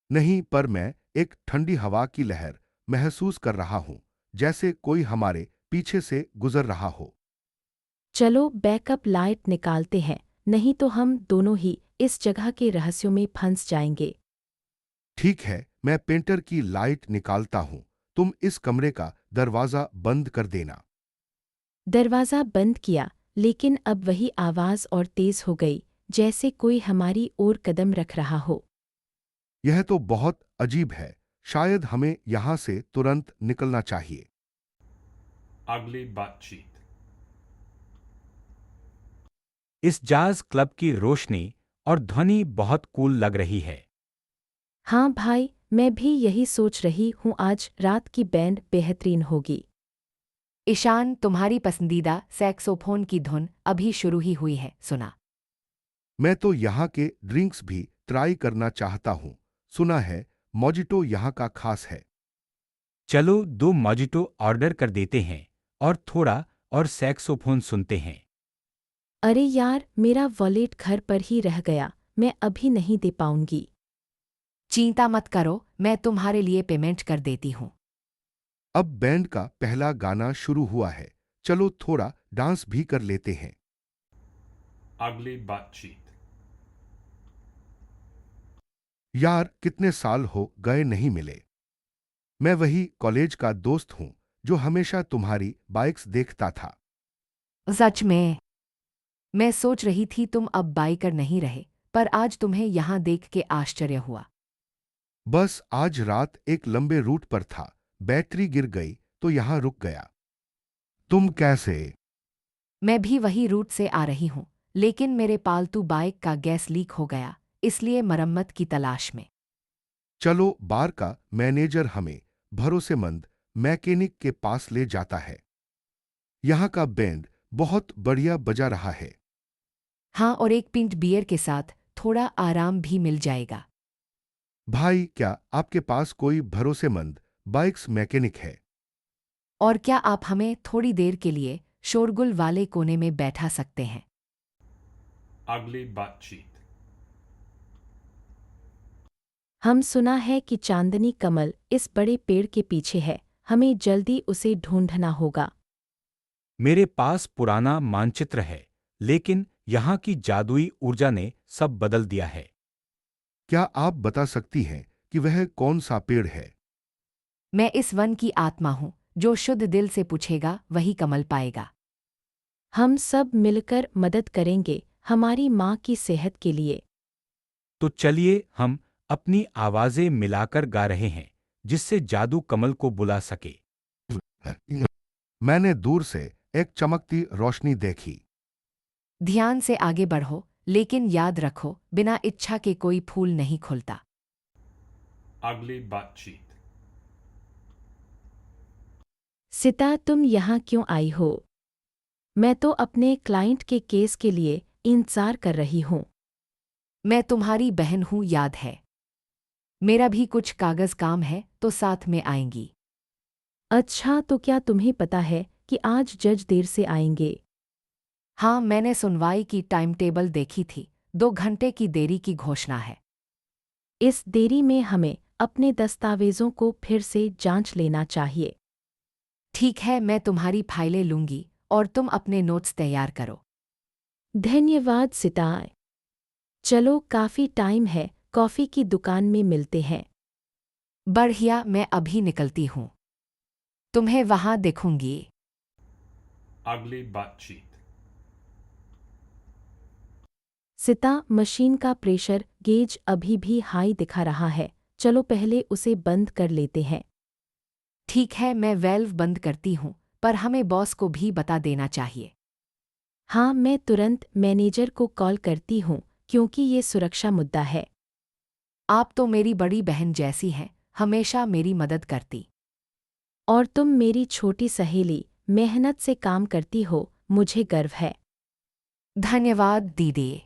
Speaker 2: नहीं, पर मैं एक ठंडी हवा की लहर महसूस कर रहा हूँ, जैसे कोई हमारे पीछे से गुजर रहा हो।
Speaker 1: चलो बैकअप लाइट निकालते हैं, नहीं तो हम दोनों ही इस जगह के रहस्यों में फंस जाएंगे।
Speaker 2: ठीक है, मैं पेंटर की लाइट निकालता हूँ, तुम इस कमरे का दरवाजा बंद कर देना।
Speaker 1: दरवाज़ा बंद किया, लेकिन अब वही आवाज़ और तेज हो गई, जैसे कोई हमारी ओर कदम रख रहा हो।
Speaker 2: यह तो बहुत अजीब है, शायद हमें यहाँ से तुरंत निकलना चाहिए।
Speaker 3: अगली बातचीत।
Speaker 4: इस जाज क्लब की रोशनी और ध्वनि बहुत कूल लग रही है।
Speaker 1: हाँ भाई, मैं भी यही सोच रही हूँ, आज रात की बैंड बेहतरीन होगी।
Speaker 5: ईशान, तुम्हारी पसंदीदा सैक्सोफोन की धुन अभी शुरू ही हुई है, सुना?
Speaker 2: मैं तो यहाँ के ड्रिंक्स भी ट्राई करना चाहता हूँ, सुना है मोजिटो यहाँ का खास है।
Speaker 4: चलो 2 मॉजिटो ऑर्डर कर देते हैं और थोड़ा और सैक्सोफोन सुनते हैं।
Speaker 1: अरे यार, मेरा वॉलेट घर पर ही रह गया, मैं अभी नहीं दे पाऊंगी।
Speaker 5: चिंता मत करो, मैं तुम्हारे लिए पेमेंट कर देती हूँ।
Speaker 2: अब बैंड का पहला गाना शुरू हुआ है, चलो थोड़ा डांस भी कर लेते हैं।
Speaker 3: अगली बातचीत।
Speaker 2: यार, कितने साल हो गए नहीं मिले। मैं वही कॉलेज का दोस्त हूँ जो हमेशा तुम्हारी बाइक्स देखता था।
Speaker 5: सच में? मैं सोच रही थी तुम अब बाइकर नहीं रहे, पर आज तुम्हें यहाँ देख के आश्चर्य हुआ।
Speaker 2: बस आज रात एक लंबे रूट पर था, बैटरी गिर गई तो यहाँ रुक गया। तुम कैसे?
Speaker 5: मैं भी वही रूट से आ रही हूँ, लेकिन मेरे पालतू बाइक का गैस लीक हो गया, इसलिए मरम्मत की तलाश में।
Speaker 2: चलो, बार का मैनेजर हमें भरोसेमंद मैकेनिक के पास ले जाता है। यहाँ का बैंड बहुत बढ़िया बजा रहा है।
Speaker 5: हाँ, और एक पिंट बियर के साथ थोड़ा आराम भी मिल जाएगा।
Speaker 2: भाई, क्या आपके पास कोई भरोसेमंद बाइक्स मैकेनिक है?
Speaker 5: और क्या आप हमें थोड़ी देर के लिए शोरगुल वाले कोने में बैठा सकते हैं?
Speaker 3: Ugly butt cheek.
Speaker 1: हम सुना है कि चांदनी कमल इस बड़े पेड़ के पीछे है, हमें जल्दी उसे ढूंढना होगा।
Speaker 4: मेरे पास पुराना मानचित्र है, लेकिन यहाँ की जादुई ऊर्जा ने सब बदल दिया है।
Speaker 2: क्या आप बता सकती हैं कि वह कौन सा पेड़ है?
Speaker 5: मैं इस वन की आत्मा हूँ, जो शुद्ध दिल से पूछेगा वही कमल पाएगा।
Speaker 1: हम सब मिलकर मदद करेंगे हमारी माँ की सेहत के लिए।
Speaker 4: तो चलिए हम अपनी आवाजें मिलाकर गा रहे हैं, जिससे जादू कमल को बुला सके।
Speaker 2: मैंने दूर से एक चमकती रोशनी देखी।
Speaker 5: ध्यान से आगे बढ़ो, लेकिन याद रखो, बिना इच्छा के कोई फूल नहीं खुलता।
Speaker 3: Ugly butt cheek.
Speaker 1: सिता, तुम यहाँ क्यों आई हो? मैं तो अपने क्लाइंट के केस के लिए इंतजार कर रही हूँ।
Speaker 5: मैं तुम्हारी बहन हूँ, याद है? मेरा भी कुछ कागज काम है, तो साथ में आएंगी।
Speaker 1: अच्छा, तो क्या तुम्हें पता है कि आज जज देर से आएंगे?
Speaker 5: हाँ, मैंने सुनवाई की टाइम टेबल देखी थी, 2 घंटे की देरी की घोषणा है।
Speaker 1: इस देरी में हमें अपने दस्तावेजों को फिर से जांच लेना चाहिए।
Speaker 5: ठीक है, मैं तुम्हारी फाइलें लूंगी और तुम अपने नोट्स तैयार करो।
Speaker 1: धन्यवाद सिताए। चलो, काफी टाइम है, कॉफी की दुकान में मिलते हैं।
Speaker 5: बढ़िया, मैं अभी निकलती हूँ। तुम्हें वहां देखूंगी।
Speaker 3: Ugly butt cheek.
Speaker 1: सिता, मशीन का प्रेशर गेज अभी भी हाई दिखा रहा है, चलो पहले उसे बंद कर लेते हैं।
Speaker 5: ठीक है, मैं वेल्व बंद करती हूँ, पर हमें बॉस को भी बता देना चाहिए।
Speaker 1: हाँ, मैं तुरंत मैनेजर को कॉल करती हूँ, क्योंकि ये सुरक्षा मुद्दा है।
Speaker 5: आप तो मेरी बड़ी बहन जैसी हैं, हमेशा मेरी मदद करती।
Speaker 1: और तुम मेरी छोटी सहेली, मेहनत से काम करती हो, मुझे गर्व है।
Speaker 5: धन्यवाद दीदी।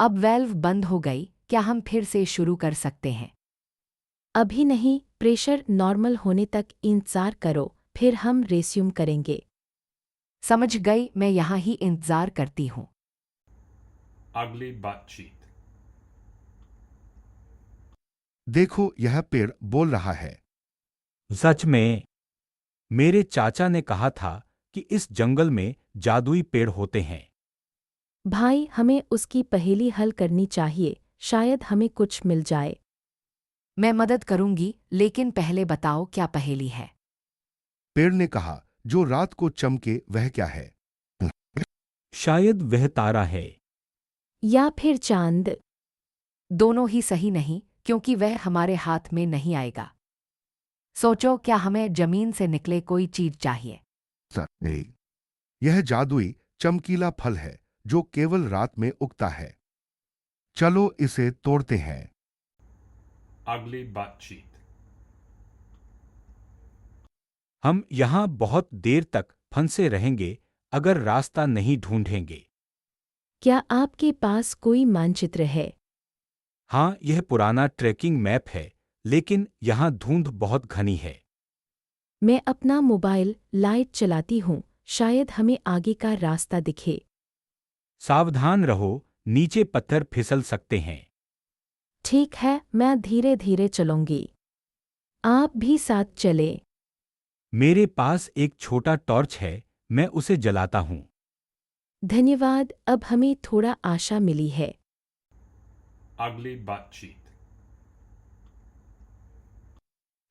Speaker 5: अब वेल्व बंद हो गई, क्या हम फिर से शुरू कर सकते हैं?
Speaker 1: अभी नहीं, प्रेशर नॉर्मल होने तक इंतजार करो, फिर हम रेस्यूम करेंगे।
Speaker 5: समझ गई, मैं यहाँ ही इंतजार करती हूँ।
Speaker 3: Ugly butt cheek.
Speaker 2: देखो, यह पेड़ बोल रहा है।
Speaker 4: सच में? मेरे चाचा ने कहा था कि इस जंगल में जादुई पेड़ होते हैं।
Speaker 1: भाई, हमें उसकी पहेली हल करनी चाहिए, शायद हमें कुछ मिल जाए।
Speaker 5: मैं मदद करूंगी, लेकिन पहले बताओ क्या पहेली है।
Speaker 2: पेड़ ने कहा, जो रात को चमके वह क्या है?
Speaker 4: शायद वह तारा है।
Speaker 1: या फिर चांद।
Speaker 5: दोनों ही सही नहीं, क्योंकि वह हमारे हाथ में नहीं आएगा। सोचो, क्या हमें जमीन से निकले कोई चीज चाहिए?
Speaker 2: सर नहीं, यह जादुई चमकीला फल है जो केवल रात में उगता है। चलो इसे तोड़ते हैं।
Speaker 3: Ugly butt cheek.
Speaker 4: हम यहाँ बहुत देर तक फंसे रहेंगे अगर रास्ता नहीं ढूंढेंगे।
Speaker 1: क्या आपके पास कोई मानचित्र है?
Speaker 4: हाँ, यह पुराना ट्रैकिंग मैप है, लेकिन यहाँ धुंध बहुत घनी है।
Speaker 1: मैं अपना मोबाइल लाइट चलाती हूँ, शायद हमें आगे का रास्ता दिखे।
Speaker 4: सावधान रहो, नीचे पत्थर फिसल सकते हैं।
Speaker 1: ठीक है, मैं धीरे धीरे चलूंगी। आप भी साथ चले।
Speaker 4: मेरे पास एक छोटा टॉर्च है, मैं उसे जलाता हूँ।
Speaker 1: धन्यवाद, अब हमें थोड़ा आशा मिली है।
Speaker 3: Ugly butt cheek.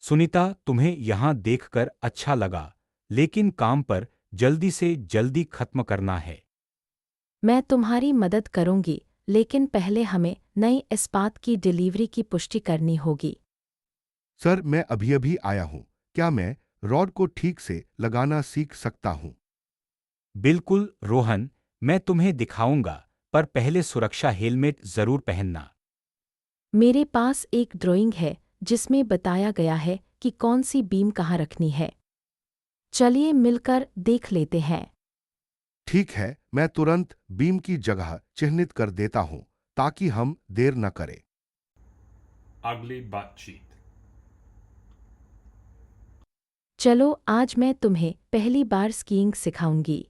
Speaker 4: सुनीता, तुम्हें यहाँ देखकर अच्छा लगा, लेकिन काम पर जल्दी से जल्दी खत्म करना है।
Speaker 1: मैं तुम्हारी मदद करूंगी, लेकिन पहले हमें नई इस्पात की डिलीवरी की पुष्टि करनी होगी।
Speaker 2: सर, मैं अभी अभी आया हूँ। क्या मैं रॉड को ठीक से लगाना सीख सकता हूँ?
Speaker 4: बिल्कुल रोहन, मैं तुम्हें दिखाऊंगा, पर पहले सुरक्षा हेलमेट जरूर पहनना।
Speaker 1: मेरे पास एक ड्राइंग है जिसमें बताया गया है कि कौन सी बीम कहाँ रखनी है। चलिए मिलकर देख लेते हैं।
Speaker 2: ठीक है, मैं तुरंत बीम की जगह चिह्नित कर देता हूँ ताकि हम देर न करें।
Speaker 3: Ugly butt cheek.
Speaker 1: चलो आज मैं तुम्हें पहली बार स्कीइंग सिखाऊंगी।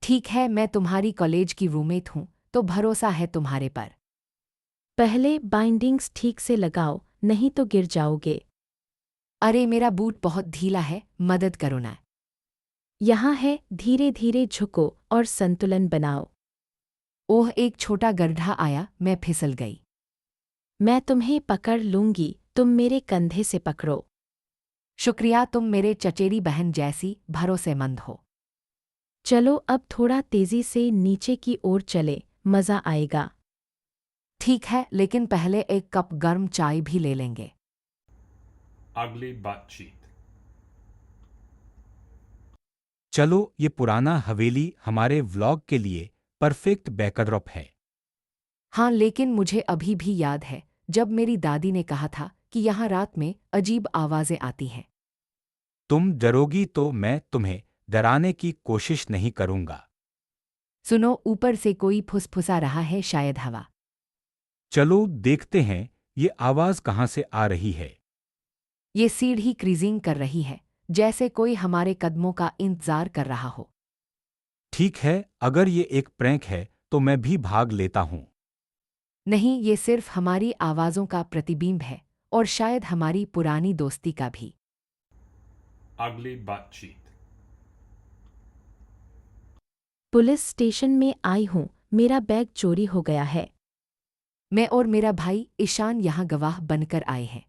Speaker 5: ठीक है, मैं तुम्हारी कॉलेज की रूममेट हूँ, तो भरोसा है तुम्हारे पर।
Speaker 1: पहले बाइंडिंग्स ठीक से लगाओ, नहीं तो गिर जाओगे।
Speaker 5: अरे मेरा बूट बहुत ढीला है, मदद करो ना।
Speaker 1: यहाँ है, धीरे धीरे झुको और संतुलन बनाओ।
Speaker 5: ओह, एक छोटा गड्ढा आया, मैं फिसल गई।
Speaker 1: मैं तुम्हें पकड़ लूंगी, तुम मेरे कंधे से पकड़ो।
Speaker 5: शुक्रिया, तुम मेरे चचेरी बहन जैसी भरोसेमंद हो।
Speaker 1: चलो अब थोड़ा तेजी से नीचे की ओर चले, मज़ा आएगा।
Speaker 5: ठीक है, लेकिन पहले एक कप गर्म चाय भी ले लेंगे।
Speaker 3: Ugly butt cheek.
Speaker 4: चलो, ये पुराना हवेली हमारे व्लॉग के लिए परफेक्ट बैकड्रॉप है।
Speaker 5: हाँ, लेकिन मुझे अभी भी याद है जब मेरी दादी ने कहा था कि यहाँ रात में अजीब आवाजें आती हैं।
Speaker 4: तुम डरोगी तो मैं तुम्हें डराने की कोशिश नहीं करूंगा।
Speaker 5: सुनो, ऊपर से कोई फुसफुसा रहा है, शायद हवा।
Speaker 4: चलो देखते हैं ये आवाज कहाँ से आ रही है।
Speaker 5: ये सीढ़ी क्रीजिंग कर रही है, जैसे कोई हमारे कदमों का इंतजार कर रहा हो।
Speaker 4: ठीक है, अगर ये एक प्रैंक है तो मैं भी भाग लेता हूँ।
Speaker 5: नहीं, ये सिर्फ हमारी आवाज़ों का प्रतिबिंब है, और शायद हमारी पुरानी दोस्ती का भी।
Speaker 3: Ugly butt cheek.
Speaker 1: Police station में आई हूँ, मेरा बैग चोरी हो गया है।
Speaker 5: मैं और मेरा भाई ईशान यहाँ गवाह बनकर आए हैं।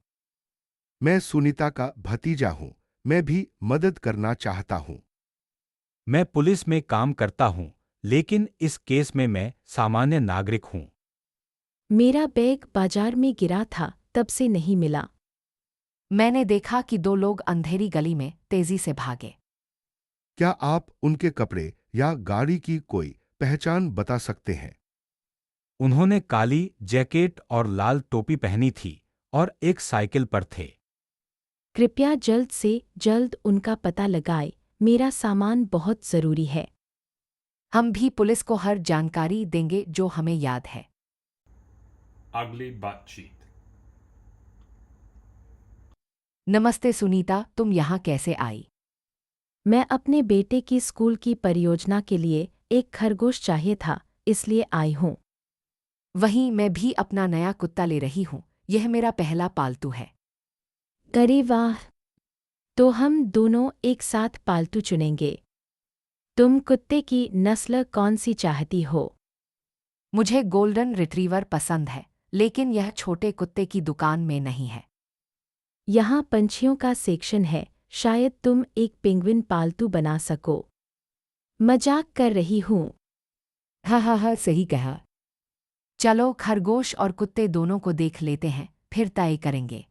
Speaker 2: मैं सुनीता का भतीजा हूँ, मैं भी मदद करना चाहता हूँ।
Speaker 4: मैं पुलिस में काम करता हूँ, लेकिन इस केस में मैं सामान्य नागरिक हूँ।
Speaker 1: मेरा बैग बाजार में गिरा था, तब से नहीं मिला।
Speaker 5: मैंने देखा कि दो लोग अंधेरी गली में तेजी से भागे।
Speaker 2: क्या आप उनके कपड़े या गाड़ी की कोई पहचान बता सकते हैं?
Speaker 4: उन्होंने काली जैकेट और लाल टोपी पहनी थी और एक साइकिल पर थे।
Speaker 1: कृपया जल्द से जल्द उनका पता लगाएं, मेरा सामान बहुत ज़रूरी है।
Speaker 5: हम भी पुलिस को हर जानकारी देंगे जो हमें याद है।
Speaker 3: Ugly butt cheek.
Speaker 5: नमस्ते सुनीता, तुम यहाँ कैसे आई?
Speaker 1: मैं अपने बेटे की स्कूल की परियोजना के लिए एक खरगोश चाहिए था, इसलिए आई हूँ।
Speaker 5: वहीं मैं भी अपना नया कुत्ता ले रही हूँ, यह मेरा पहला पालतू है।
Speaker 1: अरे वाह! तो हम दोनों एक साथ पालतू चुनेंगे। तुम कुत्ते की नस्ल कौन सी चाहती हो?
Speaker 5: मुझे गोल्डन रिट्रीवर पसंद है, लेकिन यह छोटे कुत्ते की दुकान में नहीं है।
Speaker 1: यहाँ पंछियों का सेक्शन है, शायद तुम एक पेंगुइन पालतू बना सको। मजाक कर रही हूँ।
Speaker 5: हाँ, सही कहा। चलो, खरगोश और कुत्ते दोनों को देख लेते हैं, फिर तय करेंगे।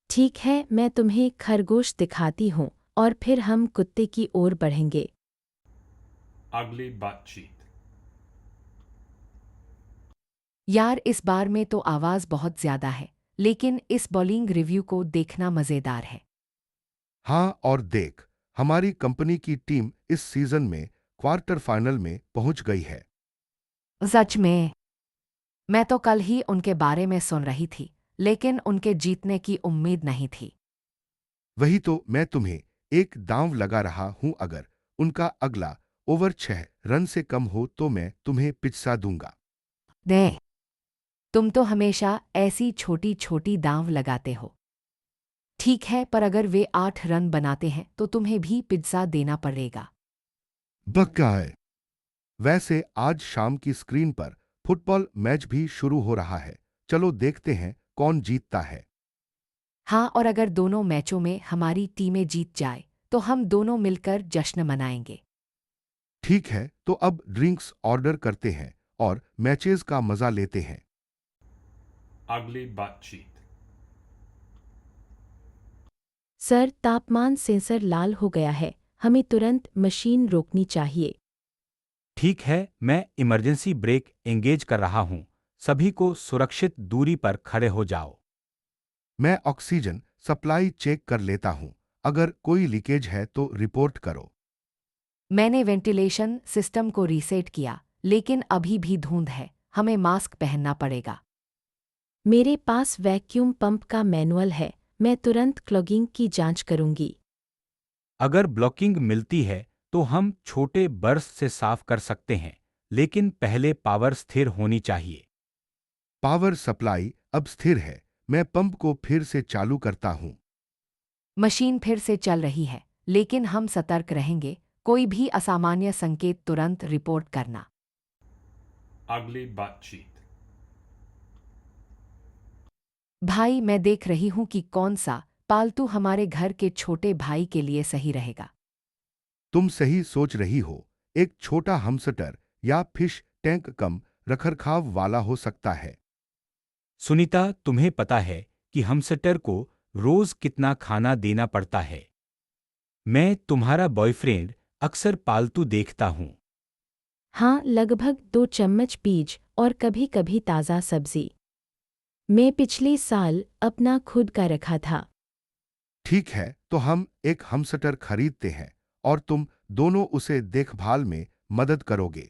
Speaker 1: ठीक है, मैं तुम्हें खरगोश दिखाती हूँ और फिर हम कुत्ते की ओर बढ़ेंगे।
Speaker 3: Ugly butt cheek.
Speaker 5: यार, इस बार में तो आवाज़ बहुत ज़्यादा है, लेकिन इस बॉलिंग रिव्यू को देखना मज़ेदार है।
Speaker 2: हाँ, और देख, हमारी कंपनी की टीम इस सीजन में क्वार्टर फाइनल में पहुंच गई है।
Speaker 5: सच में? मैं तो कल ही उनके बारे में सुन रही थी, लेकिन उनके जीतने की उम्मीद नहीं थी।
Speaker 2: वही तो मैं तुम्हें एक दांव लगा रहा हूं, अगर उनका अगला ओवर 6 रन से कम हो तो मैं तुम्हें पिचसा दूंगा।
Speaker 5: दे, तुम तो हमेशा ऐसी छोटी छोटी दांव लगाते हो। ठीक है, पर अगर वे 8 रन बनाते हैं तो तुम्हें भी पिज्जा देना पड़ेगा।
Speaker 2: पक्का है। वैसे आज शाम की स्क्रीन पर फुटबॉल मैच भी शुरू हो रहा है, चलो देखते हैं कौन जीतता है।
Speaker 5: हाँ, और अगर दोनों मैचों में हमारी टीमें जीत जाए तो हम दोनों मिलकर जश्न मनाएंगे।
Speaker 2: ठीक है, तो अब ड्रिंक्स ऑर्डर करते हैं और मैचेस का मजा लेते हैं।
Speaker 3: Ugly butt cheek.
Speaker 1: सर, तापमान सेंसर लाल हो गया है, हमें तुरंत मशीन रोकनी चाहिए।
Speaker 4: ठीक है, मैं इमरजेंसी ब्रेक एंगेज कर रहा हूँ। सभी को सुरक्षित दूरी पर खड़े हो जाओ।
Speaker 2: मैं ऑक्सीजन सप्लाई चेक कर लेता हूं, अगर कोई लीकेज है तो रिपोर्ट करो।
Speaker 5: मैंने वेंटिलेशन सिस्टम को रीसेट किया, लेकिन अभी भी धुंध है, हमें मास्क पहनना पड़ेगा।
Speaker 1: मेरे पास वैक्यूम पंप का मैनुअल है, मैं तुरंत क्लॉगिंग की जांच करूंगी।
Speaker 4: अगर ब्लॉकिंग मिलती है तो हम छोटे बर्स्ट से साफ कर सकते हैं, लेकिन पहले पावर स्थिर होनी चाहिए।
Speaker 2: पावर सप्लाई अब स्थिर है। मैं पंप को फिर से चालू करता हूँ।
Speaker 5: मशीन फिर से चल रही है, लेकिन हम सतर्क रहेंगे। कोई भी असामान्य संकेत तुरंत रिपोर्ट करना।
Speaker 3: Ugly butt cheek.
Speaker 5: भाई, मैं देख रही हूं कि कौन सा पालतू हमारे घर के छोटे भाई के लिए सही रहेगा।
Speaker 2: तुम सही सोच रही हो। एक छोटा हमस्टर या फिश टैंक कम रखरखाव वाला हो सकता है।
Speaker 4: सुनीता, तुम्हें पता है कि हमस्टर को रोज कितना खाना देना पड़ता है? मैं, तुम्हारा बॉयफ्रेंड, अक्सर पालतू देखता हूँ।
Speaker 1: हाँ, लगभग 2 चम्मच बीज और कभी-कभी ताज़ा सब्जी। मैं पिछले साल अपना खुद का रखा था।
Speaker 2: ठीक है, तो हम एक हमस्टर खरीदते हैं और तुम दोनों उसे देखभाल में मदद करोगे।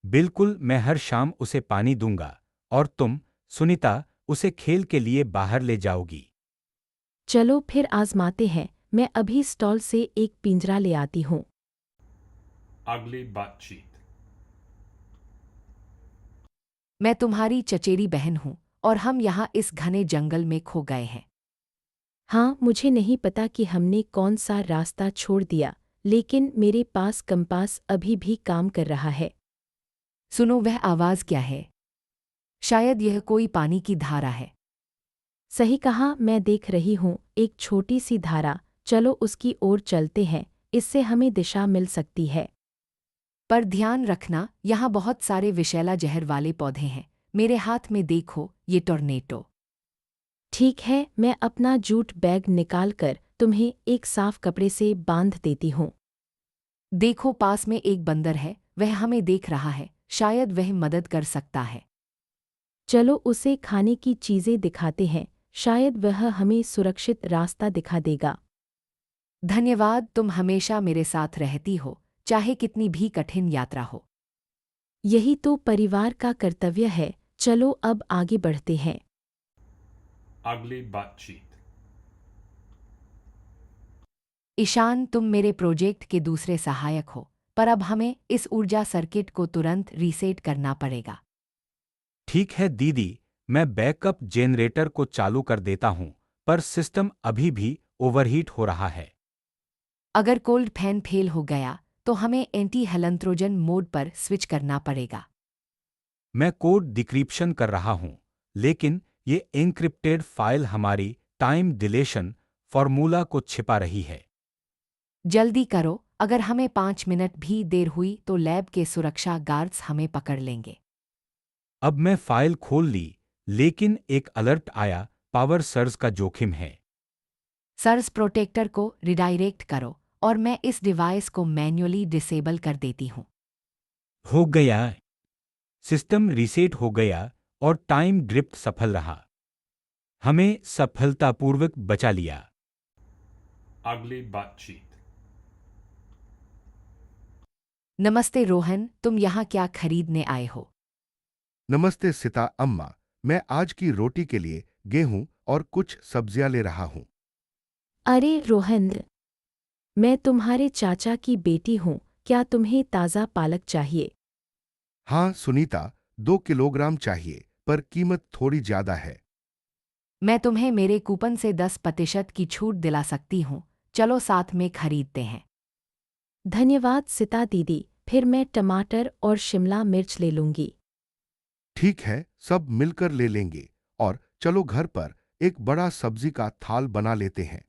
Speaker 4: बिल्कुल, मैं हर शाम उसे पानी दूंगा और तुम, सुनीता, उसे खेल के लिए बाहर ले जाओगी।
Speaker 1: चलो फिर आजमाते हैं। मैं अभी स्टॉल से एक पिंजरा ले आती हूँ।
Speaker 3: Ugly butt cheek.
Speaker 5: मैं तुम्हारी चचेरी बहन हूं और हम यहाँ इस घने जंगल में खो गए हैं।
Speaker 1: हाँ, मुझे नहीं पता कि हमने कौन सा रास्ता छोड़ दिया, लेकिन मेरे पास कंपास अभी भी काम कर रहा है।
Speaker 5: सुनो, वह आवाज क्या है? शायद यह कोई पानी की धारा है।
Speaker 1: सही कहा, मैं देख रही हूँ एक छोटी सी धारा। चलो उसकी ओर चलते हैं, इससे हमें दिशा मिल सकती है।
Speaker 5: पर ध्यान रखना, यहाँ बहुत सारे विषैला जहर वाले पौधे हैं। मेरे हाथ में देखो, ये टोर्नेडो।
Speaker 1: ठीक है, मैं अपना जूट बैग निकालकर तुम्हें एक साफ कपड़े से बांध देती हूँ।
Speaker 5: देखो, पास में एक बंदर है, वह हमें देख रहा है। शायद वह मदद कर सकता है।
Speaker 1: चलो उसे खाने की चीज़ें दिखाते हैं, शायद वह हमें सुरक्षित रास्ता दिखा देगा।
Speaker 5: धन्यवाद, तुम हमेशा मेरे साथ रहती हो, चाहे कितनी भी कठिन यात्रा हो।
Speaker 1: यही तो परिवार का कर्तव्य है। चलो अब आगे बढ़ते हैं।
Speaker 3: Ugly butt cheek.
Speaker 5: ईशान, तुम मेरे प्रोजेक्ट के दूसरे सहायक हो, पर अब हमें इस ऊर्जा सर्किट को तुरंत रीसेट करना पड़ेगा।
Speaker 4: ठीक है दीदी, मैं बैकअप जेनरेटर को चालू कर देता हूँ, पर सिस्टम अभी भी ओवरहीट हो रहा है।
Speaker 5: अगर कोल्ड फैन फेल हो गया, तो हमें एंटी हेलंत्रोजन मोड पर स्विच करना पड़ेगा।
Speaker 4: मैं कोड डिक्रिप्शन कर रहा हूँ, लेकिन ये एन्क्रिप्टेड फाइल हमारी टाइम डिलेशन फॉर्मूला को छिपा रही है।
Speaker 5: जल्दी करो, अगर हमें 5 मिनट भी देर हुई तो लैब के सुरक्षा गार्ड्स हमें पकड़ लेंगे।
Speaker 4: अब मैं फाइल खोल ली, लेकिन एक अलर्ट आया, पावर सर्ज का जोखिम है।
Speaker 5: सर्ज प्रोटेक्टर को रिडायरेक्ट करो और मैं इस डिवाइस को मैन्युअली डिसेबल कर देती हूँ।
Speaker 4: हो गया। सिस्टम रीसेट हो गया और टाइम ड्रिफ्ट सफल रहा। हमें सफलतापूर्वक बचा लिया।
Speaker 3: Ugly butt cheek.
Speaker 5: नमस्ते रोहन, तुम यहाँ क्या खरीदने आए हो?
Speaker 2: नमस्ते सीता अम्मा, मैं आज की रोटी के लिए गेहूं और कुछ सब्जियां ले रहा हूं।
Speaker 1: अरे रोहन, मैं तुम्हारे चाचा की बेटी हूँ। क्या तुम्हें ताज़ा पालक चाहिए?
Speaker 2: हाँ सुनीता, 2 किलोग्राम चाहिए, पर कीमत थोड़ी ज्यादा है।
Speaker 5: मैं तुम्हें मेरे कूपन से 10% की छूट दिला सकती हूँ। चलो साथ में खरीदते हैं।
Speaker 1: धन्यवाद सीता दीदी, फिर मैं टमाटर और शिमला मिर्च ले लूंगी।
Speaker 2: ठीक है, सब मिलकर ले लेंगे और चलो घर पर एक बड़ा सब्जी का थाल बना लेते हैं।